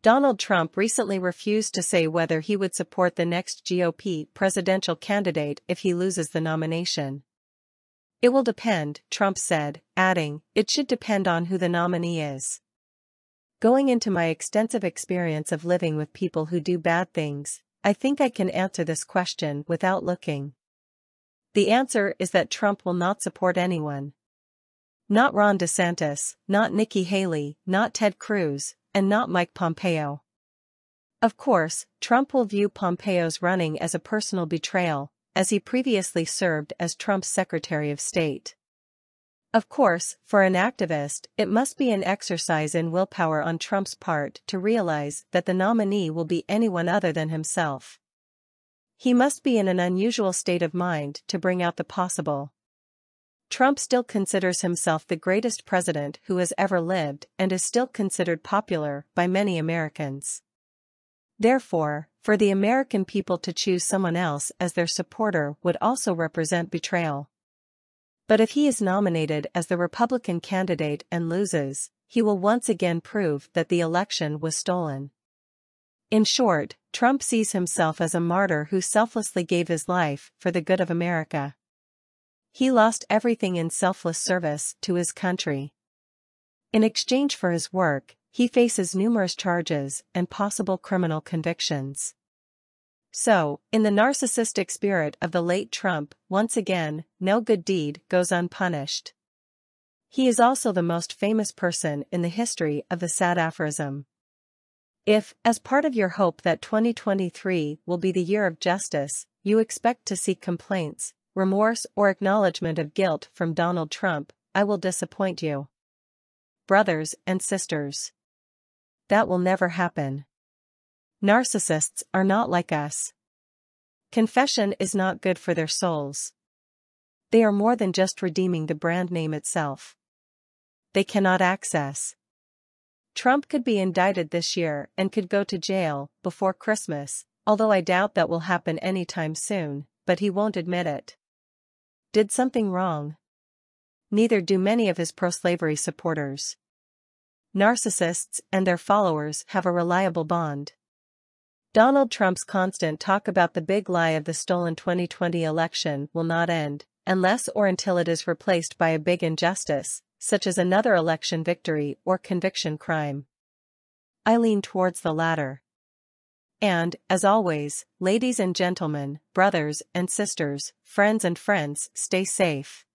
Donald Trump recently refused to say whether he would support the next GOP presidential candidate if he loses the nomination. "It will depend," Trump said, adding, "It should depend on who the nominee is. Going into my extensive experience of living with people who do bad things, I think I can answer this question without looking. The answer is that Trump will not support anyone. Not Ron DeSantis, not Nikki Haley, not Ted Cruz, and not Mike Pompeo. Of course, Trump will view Pompeo's running as a personal betrayal, as he previously served as Trump's Secretary of State. Of course, for an activist, it must be an exercise in willpower on Trump's part to realize that the nominee will be anyone other than himself. He must be in an unusual state of mind to bring out the possible. Trump still considers himself the greatest president who has ever lived and is still considered popular by many Americans. Therefore, for the American people to choose someone else as their supporter would also represent betrayal. But if he is nominated as the Republican candidate and loses, he will once again prove that the election was stolen. In short, Trump sees himself as a martyr who selflessly gave his life for the good of America. He lost everything in selfless service to his country. In exchange for his work, he faces numerous charges and possible criminal convictions. So, in the narcissistic spirit of the late Trump, once again, no good deed goes unpunished. He is also the most famous person in the history of the sad aphorism. If, as part of your hope that 2023 will be the year of justice, you expect to see complaints, remorse or acknowledgement of guilt from Donald Trump, I will disappoint you. Brothers and sisters. That will never happen. Narcissists are not like us. Confession is not good for their souls. They are more than just redeeming the brand name itself. They cannot access. Trump could be indicted this year and could go to jail before Christmas, although I doubt that will happen anytime soon, but he won't admit it. Did something wrong? Neither do many of his pro-slavery supporters. Narcissists and their followers have a reliable bond. Donald Trump's constant talk about the big lie of the stolen 2020 election will not end, unless or until it is replaced by a big injustice, such as another election victory or conviction crime. I lean towards the latter. And, as always, ladies and gentlemen, brothers and sisters, friends, stay safe.